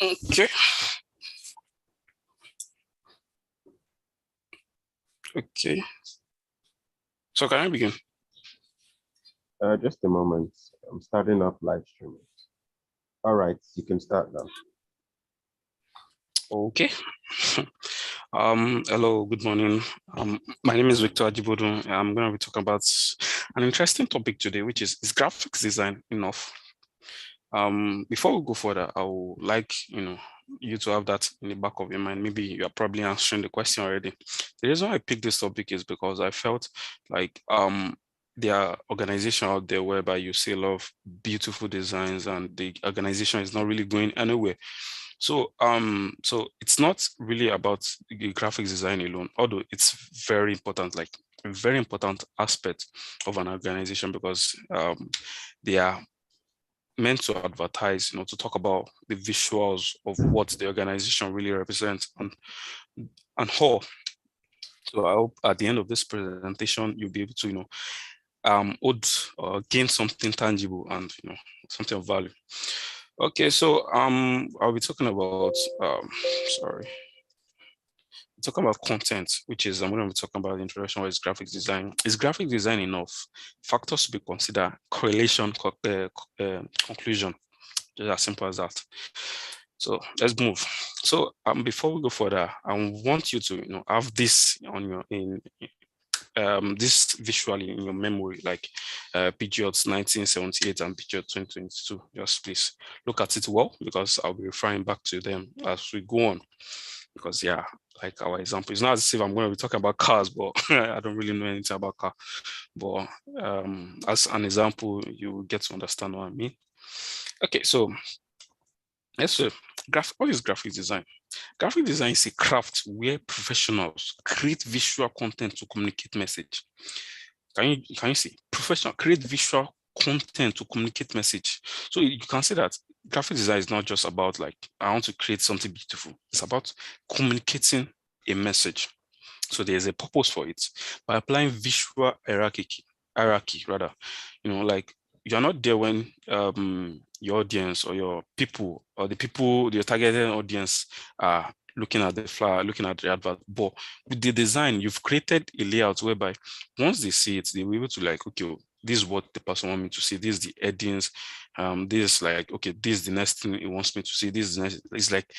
Okay. Okay. So can I begin? Just a moment. I'm starting up live streaming. All right, you can start now. Okay. Hello, good morning. My name is Victor Ajibodu. I'm going to be talking about an interesting topic today, which is graphics design enough? Before we go further, I would like, you to have that in the back of your mind. Maybe you are probably answering the question already. The reason why I picked this topic is because I felt like there are organizations out there whereby you see a lot of beautiful designs and the organization is not really going anywhere. So it's not really about the graphics design alone, although it's very important, like a very important aspect of an organization because they are meant to advertise, to talk about the visuals of what the organization really represents and how. So I hope at the end of this presentation, you'll be able to, would gain something tangible and something of value. Okay, so I'll be talking about sorry. Talking about content, which is I'm going to be talking about the introduction, what is graphics design. Is graphic design enough? Factors to be considered: correlation, conclusion, just as simple as that. So let's move. So before we go further, I want you to have this on your this visually in your memory, like Pidgeot's 1978 and Pidgeot 2022. Just please look at it well because I'll be referring back to them as we go on. Because yeah, like our example, it's not as if I'm going to be talking about cars, but I don't really know anything about car. But as an example, you will get to understand what I mean. Okay, so let's say what is graphic design? Graphic design is a craft where professionals create visual content to communicate message. Can you see? Professional create visual content to communicate message. So you can say that graphic design is not just about like, I want to create something beautiful. It's about communicating a message. So there's a purpose for it. By applying visual hierarchy rather, like you're not there when your audience or your people or your targeted audience are looking at the flyer, looking at the advert. But with the design, you've created a layout whereby once they see it, they'll be able to like, okay, this is what the person wants me to see. This is the headings. This is like, okay, this is the next thing he wants me to see. This is the next, it's like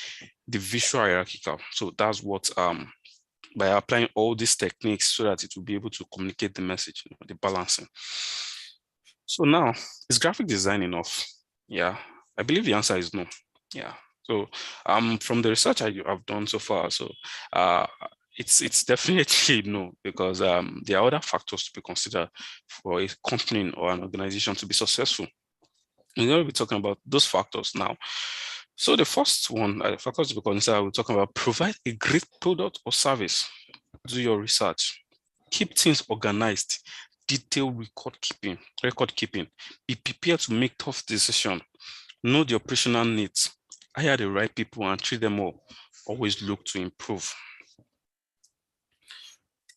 the visual hierarchical. So that's what by applying all these techniques so that it will be able to communicate the message, the balancing. So now, is graphic design enough? Yeah, I believe the answer is no. Yeah. So from the research I've done so far, so it's definitely no, because there are other factors to be considered for a company or an organization to be successful. We're going to be talking about those factors now. So the first one, factors to be considered, we're talking about provide a great product or service. Do your research. Keep things organized. Detailed record keeping. Be prepared to make tough decisions. Know the operational needs. Hire the right people and treat them all. Always look to improve.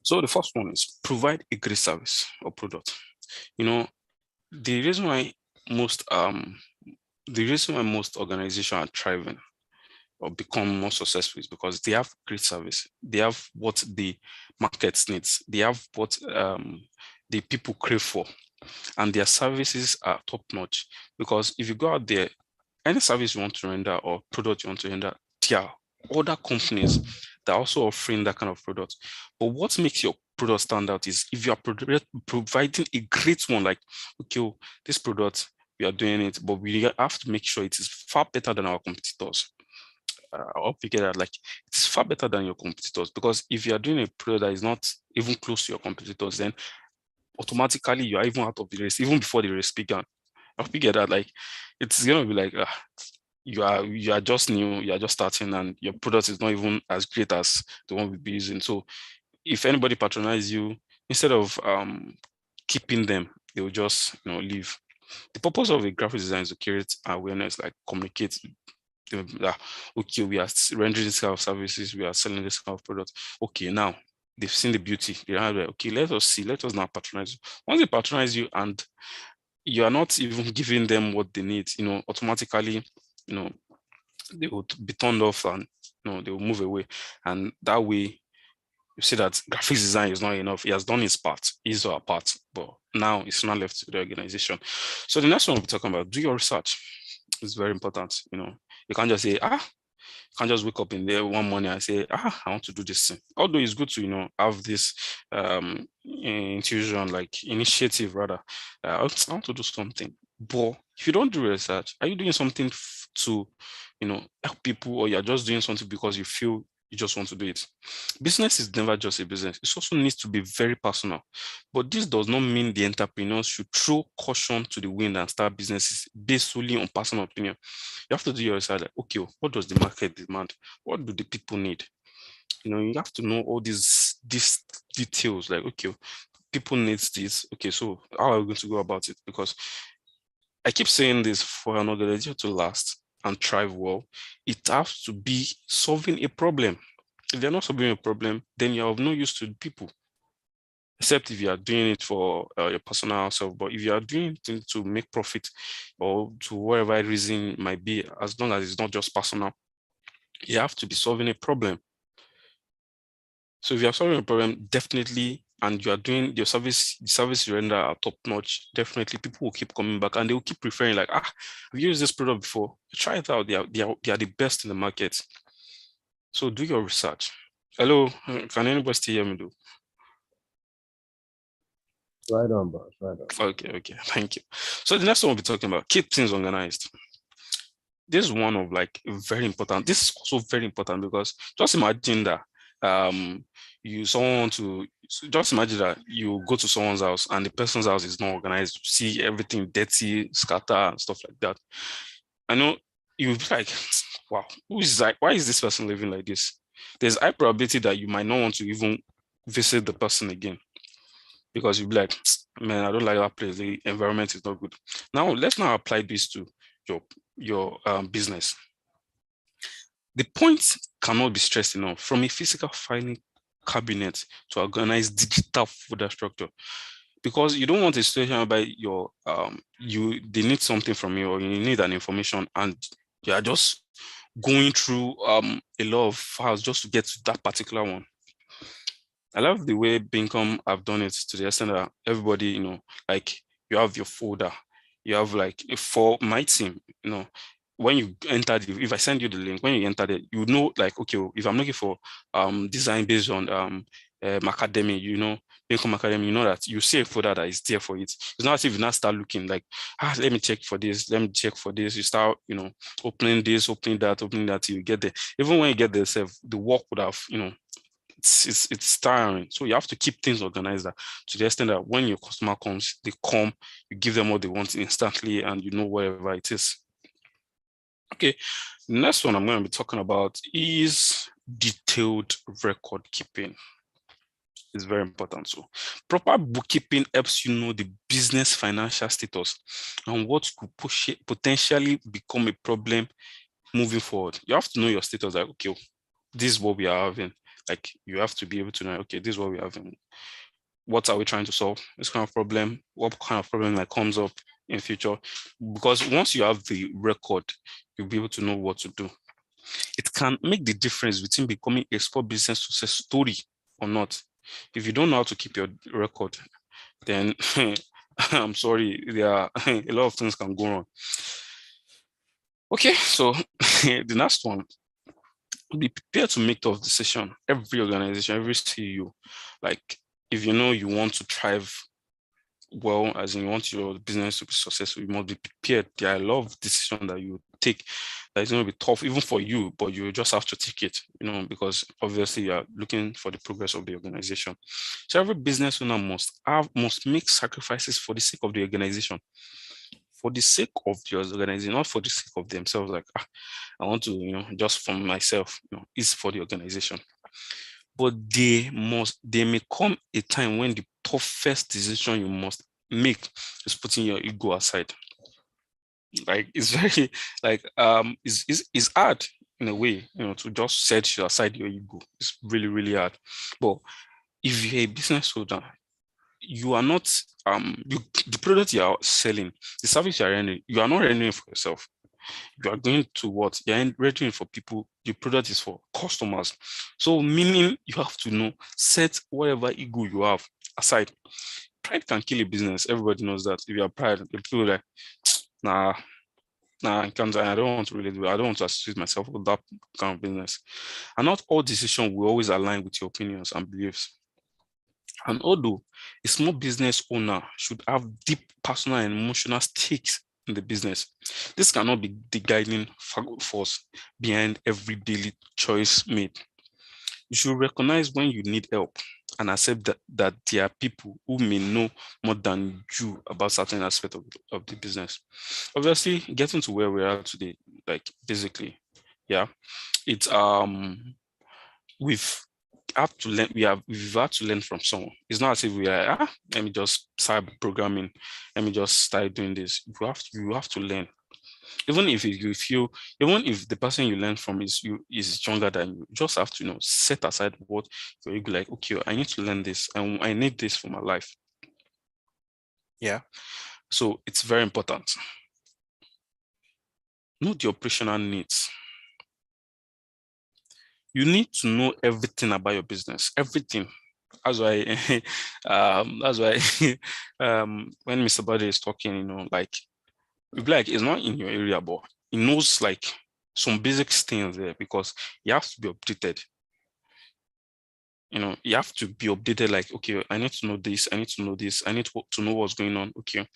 So the first one is provide a great service or product. The reason why most organizations are thriving or become more successful is because they have great service. They have what the market needs. They have what the people crave for, and their services are top notch. Because if you go out there, any service you want to render or product you want to render, there are other companies that are also offering that kind of product. But what makes your product stand out is if you are providing a great one, like, okay, this product, we are doing it, but we have to make sure it is far better than our competitors. I hope you get that. Like, it's far better than your competitors, because if you are doing a product that is not even close to your competitors, then automatically you are even out of the race, even before the race began. I hope you get that. Like, it's gonna be like you are just new, you are just starting, and your product is not even as great as the one we'll be using. So if anybody patronize you, instead of keeping them, they will just leave. The purpose of a graphic design is to create awareness, like communicate okay, we are rendering this kind of services, we are selling this kind of product. Okay, now they've seen the beauty. They are like, okay, let us now patronize you. Once they patronize you and you are not even giving them what they need, automatically, they would be turned off and they will move away. And that way, you see that graphics design is not enough. He has done his part, his or her part, but now it's not left to the organization. So the next one we'll be talking about, do your research. It's very important. You can't just say, can't just wake up in there one morning and say, I want to do this thing. Although it's good to, have this intuition, like initiative rather. I want to do something. But if you don't do research, are you doing something to, help people, or you're just doing something because you feel you just want to do it? Business is never just a business. It also needs to be very personal. But this does not mean the entrepreneurs should throw caution to the wind and start businesses based solely on personal opinion. You have to do your research, like, okay, what does the market demand? What do the people need? You have to know all these details, like, okay, people need this. Okay, so how are we going to go about it? Because I keep saying this, for an organization to last and thrive well, it has to be solving a problem. If they're not solving a problem, then you're of no use to people, except if you are doing it for your personal self. But if you are doing it to make profit, or to whatever reason it might be, as long as it's not just personal, you have to be solving a problem. So if you are solving a problem, definitely, and you are doing your service, the service you render are top notch, definitely people will keep coming back and they will keep referring, like, have you used this product before? Try it out. They are the best in the market. So do your research. Hello, can anybody still hear me though? Right on, boss. Right on. Okay, thank you. So the next one we'll be talking about, keep things organized. This is one of, like, very important. This is also very important because just imagine that just imagine that you go to someone's house and the person's house is not organized. You see everything dirty, scatter and stuff like that. I know you'll be like, wow, why is this person living like this? There's high probability that you might not want to even visit the person again, because you'll be like, man, I don't like that place. The environment is not good. Now, let's now apply this to your business. The point cannot be stressed enough. From a physical filing cabinet to organize digital folder structure, because you don't want a situation whereby they need something from you, or you need an information, and you are just going through a lot of files just to get to that particular one. I love the way Bincom have done it, to the extent that everybody, like, you have your folder. You have, like, for my team, when you enter if I send you the link, when you enter it, you know, like, okay, if I'm looking for design based on academy, Bincom Academy, you know that you see a folder that is there for it. It's not as if you now start looking like, let me check for this, let me check for this. You start, opening this, opening that, you get there. Even when you get there, the work would have, it's tiring. So you have to keep things organized, to the extent that when your customer comes, they come, you give them what they want instantly, and whatever it is. Okay, the next one I'm going to be talking about is detailed record keeping. It's very important. So proper bookkeeping helps you know the business financial status and what could potentially become a problem moving forward. You have to know your status, like, okay, this is what we are having. Like, you have to be able to know, okay, this is what we have. What are we trying to solve? This kind of problem, what kind of problem that comes up in future? Because once you have the record, you'll be able to know what to do. It can make the difference between becoming a small business success story or not. If you don't know how to keep your record, then I'm sorry, there are a lot of things can go wrong. Okay, so the next one, be prepared to make tough decisions. Every organization, every CEO, like, if you know you want to thrive well, as in you want your business to be successful, you must be prepared. There are a lot of decisions that you take that is going to be tough, even for you, but you just have to take it, because obviously you are looking for the progress of the organization. So every business owner must make sacrifices for the sake of the organization. For the sake of the organization, not for the sake of themselves, like, I want to, just for myself, it's for the organization. But there may come a time when the toughest decision you must make is putting your ego aside. Like, it's very, like, it's hard in a way, to just set aside your ego. It's really, really hard. But if you're a business owner, you are not the product you are selling, the service you are rendering, you are not rendering for yourself. You are going to what? You're rendering for people. The product is for customers. So meaning you have to know, set whatever ego you have aside. Pride can kill a business. Everybody knows that. If you are pride, the people like, nah, I can't. I don't want to really do it. I don't want to associate myself with that kind of business. And not all decisions will always align with your opinions and beliefs. And although a small business owner should have deep personal and emotional stakes in the business, this cannot be the guiding force behind every daily choice made. You should recognize when you need help and accept that there are people who may know more than you about certain aspects of the business. Obviously, getting to where we are today, like basically, yeah, it's we've we've had to learn from someone. It's not as if we are let me just start programming, let me just start doing this. You have to learn. Even if you feel, even if the person you learn from is younger than you, just have to set aside what you're like, okay, I need to learn this and I need this for my life. Yeah. So it's very important. Know the operational needs. You need to know everything about your business, everything. That's why, when Mr. Bade is talking, like it's not in your area, but he knows like some basic things there because you have to be updated. You have to be updated. Like, okay, I need to know this. I need to know this. I need to know what's going on. Okay,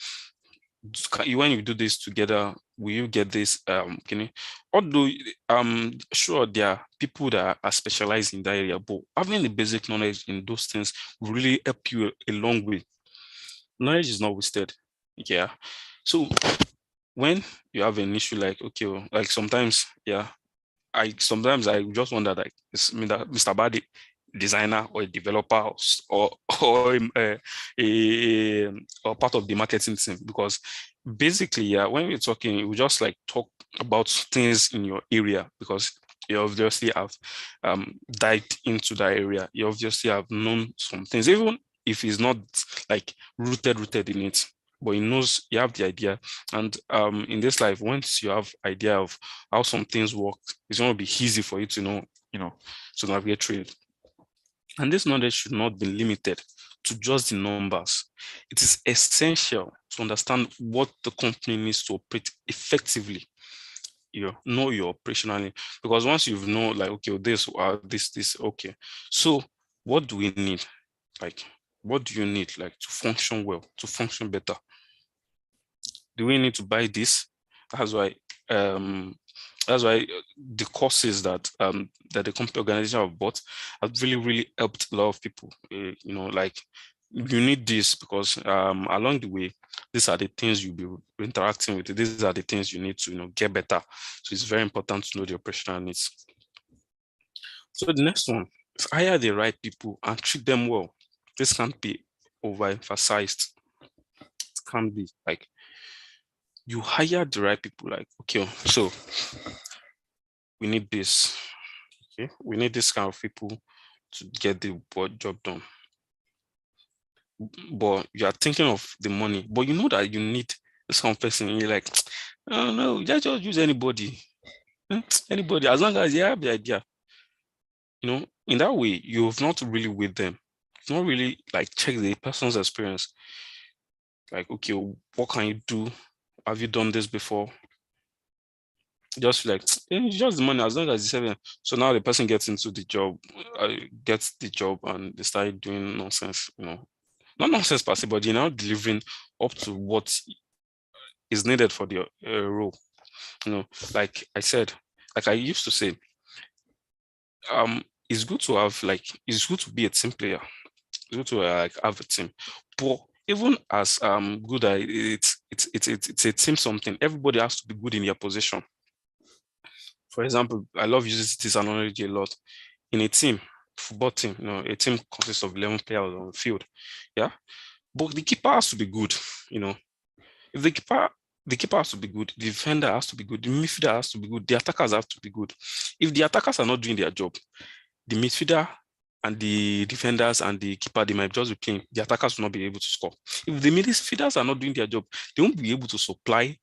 when you do this together, will you get this? Although sure there are people that are specialized in that area, but having the basic knowledge in those things will really help you a long way. Knowledge is not wasted. Yeah. So when you have an issue like, okay, like sometimes, yeah, I just wonder, like, is Mr. Badi designer or a developer or or part of the marketing team? Because basically, yeah, when we're talking, we just like talk about things in your area because you obviously have dived into that area. You obviously have known some things, even if it's not like rooted in it, but he knows you have the idea. And in this life, once you have idea of how some things work, it's going to be easy for you to know, to navigate through it. And this knowledge should not be limited to just the numbers. It is essential to understand what the company needs to operate effectively. Know your operationally, because once you've known, like, okay, this, okay. So what do we need? Like, what do you need, like, to function well, to function better? Do we need to buy this? That's why the courses that the company organization have bought have really helped a lot of people. Like, you need this because along the way, these are the things you'll be interacting with. These are the things you need to get better. So it's very important to know the operational needs. So the next one is hire the right people and treat them well. This can't be overemphasized. It can't be like, you hire the right people, like, okay, so we need this. Okay, we need this kind of people to get the job done. But you are thinking of the money, but you know that you need this kind of person. And you're like, oh no, just use anybody. Anybody, as long as you have the idea. In that way, you've not really with them. You've not really like check the person's experience. Like, okay, what can you do? Have you done this before? Just like, it's just the money, as long as it's 7. So now the person gets into the job, gets the job, and they start doing nonsense, not nonsense per se, but you're now delivering up to what is needed for the role. Like I said, like I used to say, it's good to have it's good to be a team player. It's good to have a team, but even as good at it's a team something. Everybody has to be good in their position. For example, I love using this analogy a lot. In a team, football team, a team consists of 11 players on the field. Yeah. But the keeper has to be good. If the keeper has to be good, the defender has to be good, the midfielder has to be good, the attackers have to be good. If the attackers are not doing their job, the midfielder and the defenders and the keeper, they might just be playing. The attackers will not be able to score. If the midfielders are not doing their job, they won't be able to supply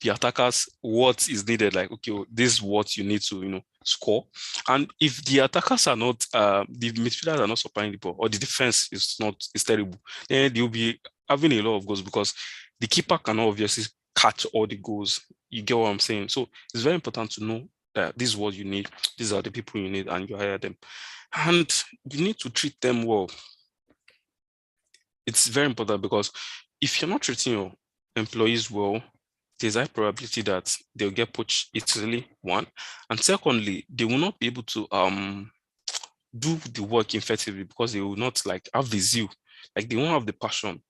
the attackers what is needed. Like, okay, this is what you need to, score. And if the attackers are not, the midfielders are not supplying the ball, or the defense is terrible, then they'll be having a lot of goals because the keeper cannot obviously catch all the goals. You get what I'm saying? So it's very important to know that this is what you need. These are the people you need, and you hire them. And you need to treat them well. It's very important because if you're not treating your employees well, there's a high probability that they'll get poached easily, one. And secondly, they will not be able to do the work effectively because they will not have the zeal. Like they won't have the passion.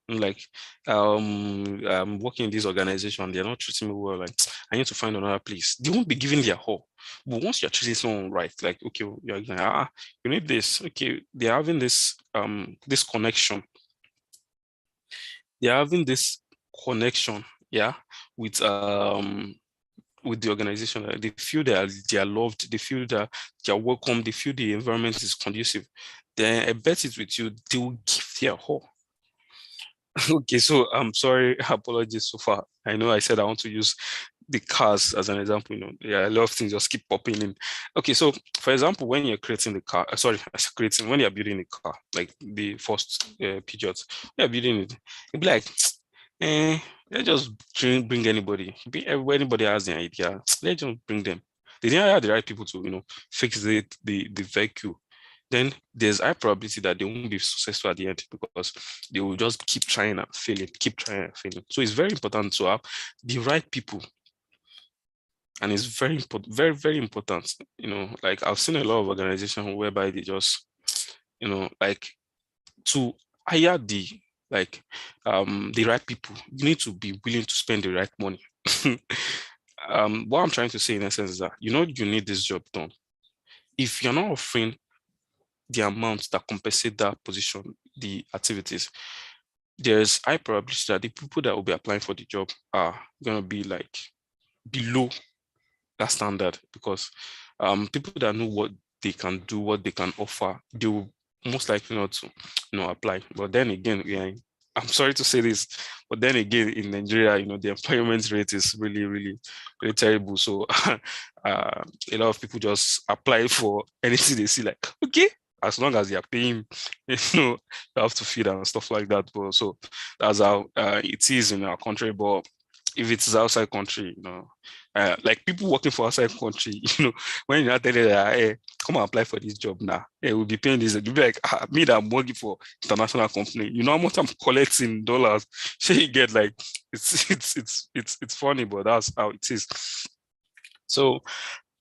Like I'm working in this organization, they're not treating me well. Like I need to find another place. They won't be giving their all. But once you're treating someone right, like okay, you're like, you need this. Okay, they're having this connection. They're having this connection, yeah, with the organization. They feel they are loved, they feel that they are welcome, they feel the environment is conducive. Then I bet it with you, they will give their all. Okay, so I'm sorry, apologies so far. I know I said I want to use the cars as an example, a lot of things just keep popping in. Okay, so for example, when you're creating the car, when you're building a car, like the first Peugeot, when you're building it, you'll be like, let's just bring anybody. Anybody has the idea, let's just bring them. They didn't hire the right people to, fix the vehicle. Then there's a high probability that they won't be successful at the end because they will just keep trying and failing, keep trying and failing. So it's very important to have the right people. And it's very important, very, very important. Like I've seen a lot of organizations whereby they just, like to hire the right people, you need to be willing to spend the right money. What I'm trying to say in essence is that, you need this job done. If you're not offering the amount that compensate that position, the activities, there's high probability that the people that will be applying for the job are going to be like below that standard because people that know what they can do, what they can offer, they will most likely not to apply. But then again, I'm sorry to say this, but then again, in Nigeria, the employment rate is really, really, really terrible. So a lot of people just apply for anything they see, like, okay, as long as they are paying, you have to feed and stuff like that. But so that's how it is in our country. But if it's outside country, like people working for outside country, when you're telling them, hey, come and apply for this job now, hey, we'll be paying this. You'll be like, me that I'm working for international company, how much I'm collecting dollars? So you get like, it's funny, but that's how it is. So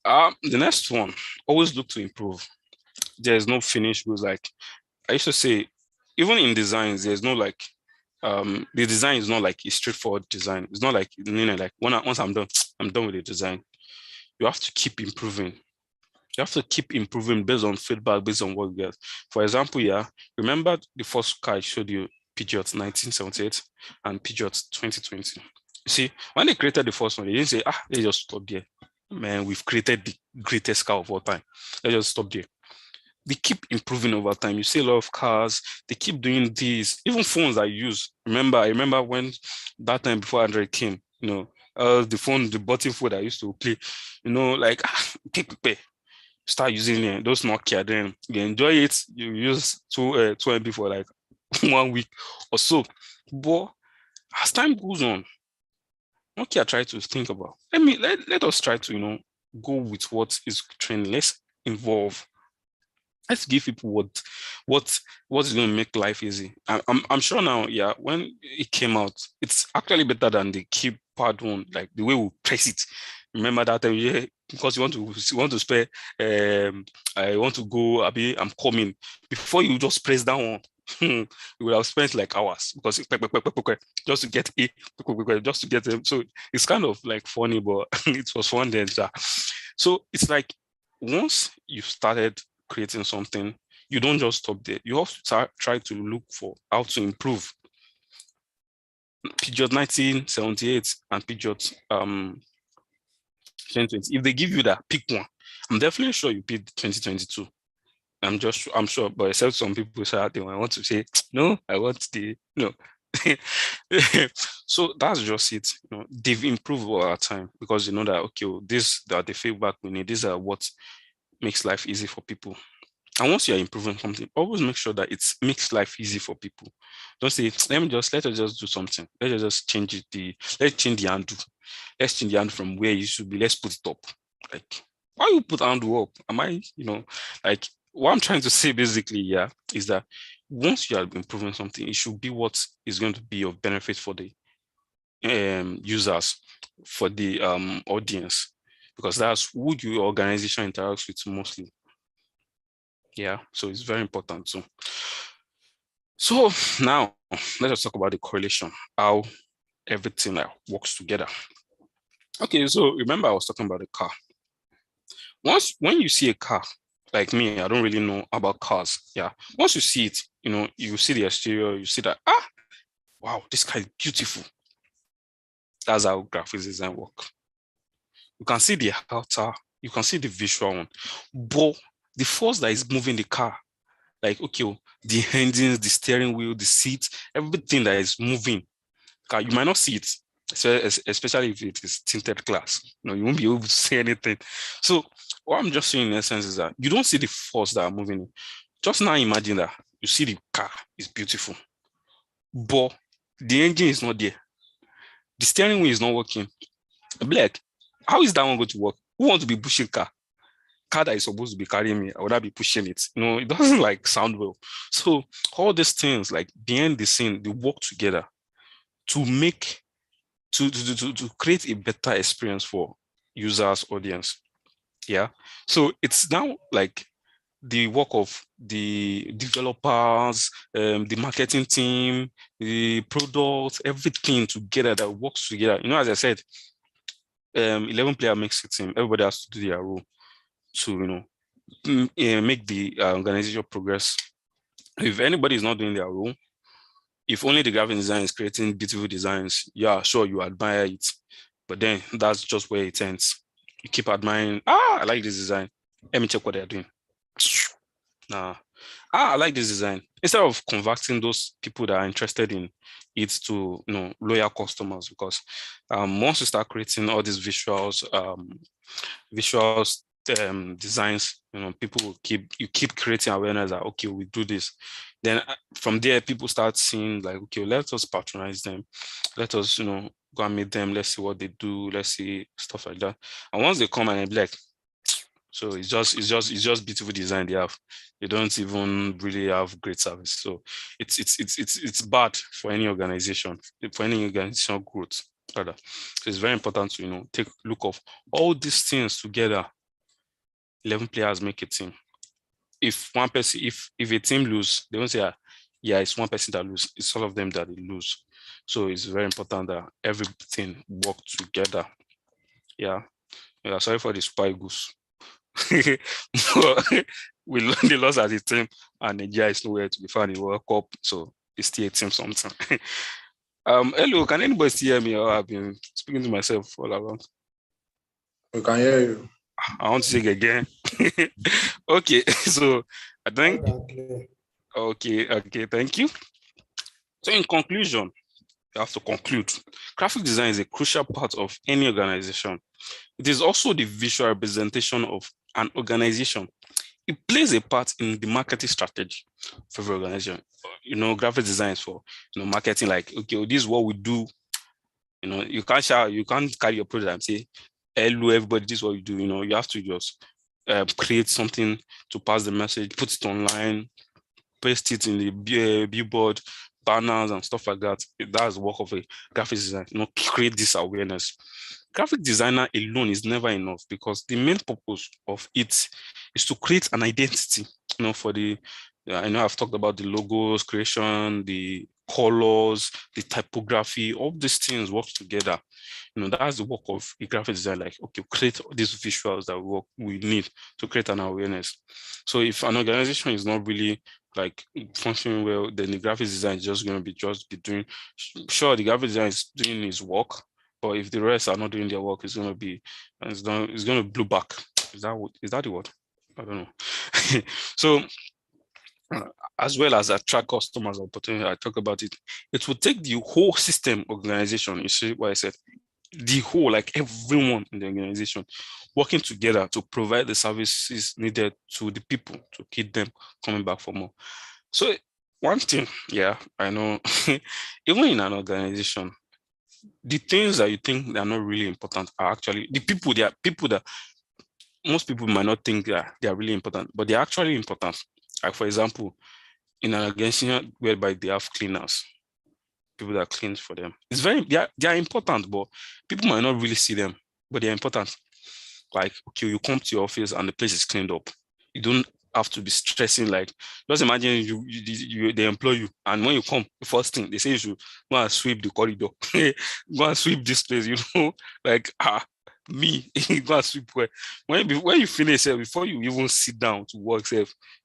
the next one, always look to improve. There's no finished goods. Like I used to say, even in designs, there's no like the design is not like a straightforward design. It's not like like once I'm done with the design. You have to keep improving. You have to keep improving based on feedback, based on what you get. For example, remember the first car I showed you, Peugeot 1978 and Peugeot 2020. You see, when they created the first one, they didn't say, let's just stop there. Man, we've created the greatest car of all time. Let's just stop there. They keep improving over time. You see a lot of cars, they keep doing this. Even phones I use. I remember when that time before Android came, the button phone I used to play, like pay. Start using those Nokia, then you enjoy it. You use 2 MB for like 1 week or so. But as time goes on, Nokia try to think about, let us try to, go with what is trending. Let's involve. Let's give people what is going to make life easy. I'm sure now, when it came out, it's actually better than the keypad one, like the way we press it. Remember that time, because you want to spare, I want to go, I'm coming. Before you just press that one, you would have spent like hours because just to get just to get them. So it's kind of like funny, but it was fun then. So it's like once you started creating something, you don't just stop there. You have to try to look for how to improve. Peugeot 1978 and Peugeot 2020. If they give you that, pick one. I'm definitely sure you picked 2022. I'm sure, but except some people say they want to say, no, I want the So that's just it. You know, they've improved over our time because you know that okay, this that the feedback we need. These are what makes life easy for people. And once you are improving something, always make sure that it makes life easy for people. Don't say, let us just do something. Let's just change it. Let's change the handle. Let's change the handle from where you should be. Let's put it up. Like, why you put handle up? Am I, like what I'm trying to say basically, yeah, is that once you are improving something, it should be what is going to be of benefit for the users, for the audience, because that's who your organization interacts with mostly. Yeah, so it's very important too. So now let us talk about the correlation, how everything works together. Okay, so remember I was talking about the car. When you see a car, like me, I don't really know about cars. Yeah, once you see it, you see the exterior, you see that, wow, this car is beautiful. That's how graphics design work. You can see the outer, you can see the visual one, but the force that is moving the car, like, okay, the engines, the steering wheel, the seat, everything that is moving, you might not see it, especially if it is tinted glass. You won't be able to see anything. So what I'm just saying in essence is that you don't see the force that are moving it. Just now imagine that you see the car is beautiful, but the engine is not there. The steering wheel is not working. Black, how is that one going to work? Who wants to be pushing car that is supposed to be carrying me? I would not be pushing it. It doesn't like sound well. So all these things, like behind the scene, they work together to make to create a better experience for users, audience. Yeah. So it's now like the work of the developers, the marketing team, the product, everything together that works together. As I said, 11 player makes a team. Everybody has to do their role to make the organization progress. If anybody is not doing their role, if only the graphic design is creating beautiful designs, yeah, sure, you admire it, but then that's just where it ends. You keep admiring, I like this design. Let me check what they're doing. Nah, I like this design. Instead of converting those people that are interested in it to loyal customers, because once you start creating all these visuals, designs, people will keep creating awareness that okay, we do this. Then from there, people start seeing like, okay, let us patronize them, let us go and meet them, let's see what they do, let's see stuff like that. And once they come and they be like, so it's just beautiful design they have. They don't even really have great service. So it's bad for any organization, for any organizational growth rather. So it's very important to take look of all these things together. 11 players make a team. If one person, if a team lose, they won't say, yeah, it's one person that lose. It's all of them that lose. So it's very important that everything work together. Yeah. Sorry for the Super Eagles. They lost as a team, and Nigeria is nowhere to be found in World Cup. So it's still a team something. Hello, can anybody still hear me? Or I've been speaking to myself all around. We can hear you. I want to say it again. Okay, so I think okay, thank you. So in conclusion, you have to conclude. Graphic design is a crucial part of any organization. It is also the visual representation of an organization. It plays a part in the marketing strategy for every organization. Graphic design is for marketing, like, okay, this is what we do. You can't carry your product and say, hello everybody, this is what you do. You have to just create something to pass the message, put it online, paste it in the billboard, banners and stuff like that. That's the work of a graphic designer, create this awareness. Graphic designer alone is never enough, because the main purpose of it is to create an identity, for the, I know I've talked about the logos creation, the colors, the typography, all these things work together. That's the work of a graphic design, like, okay, create these visuals that we need to create an awareness. So if an organization is not really like functioning well, then the graphic design is just going to be doing, sure, the graphic design is doing his work, but if the rest are not doing their work, it's going to blow back. Is that the word? I don't know. So as well as attract customers opportunity. I talk about it. It will take the whole system organization. You see what I said? The whole, like everyone in the organization working together to provide the services needed to the people to keep them coming back for more. So one thing, yeah, I know, even in an organization, the things that you think that are not really important are actually the people. They are people that most people might not think that they are really important, but they're actually important. Like for example, in an organization whereby they have cleaners, people that clean for them. It's they are important, but people might not really see them, but they're important. Like, okay, you come to your office and the place is cleaned up. You don't have to be stressing. Like, just imagine they employ you, and when you come, the first thing they say you should go and sweep the corridor, go and sweep this place. Like me, go and sweep where when you finish before you even sit down to work,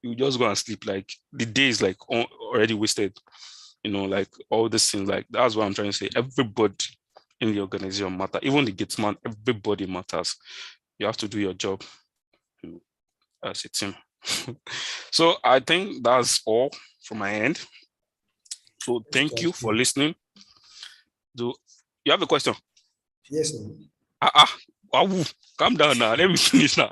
you just go and sleep. Like the day is like already wasted. Like all these things. Like that's what I'm trying to say. Everybody in the organization matter, even the gates man. Everybody matters. You have to do your job as a team. So I think that's all from my end. So thank you for listening. Do you have a question? Yes. Calm down now. Let me finish now.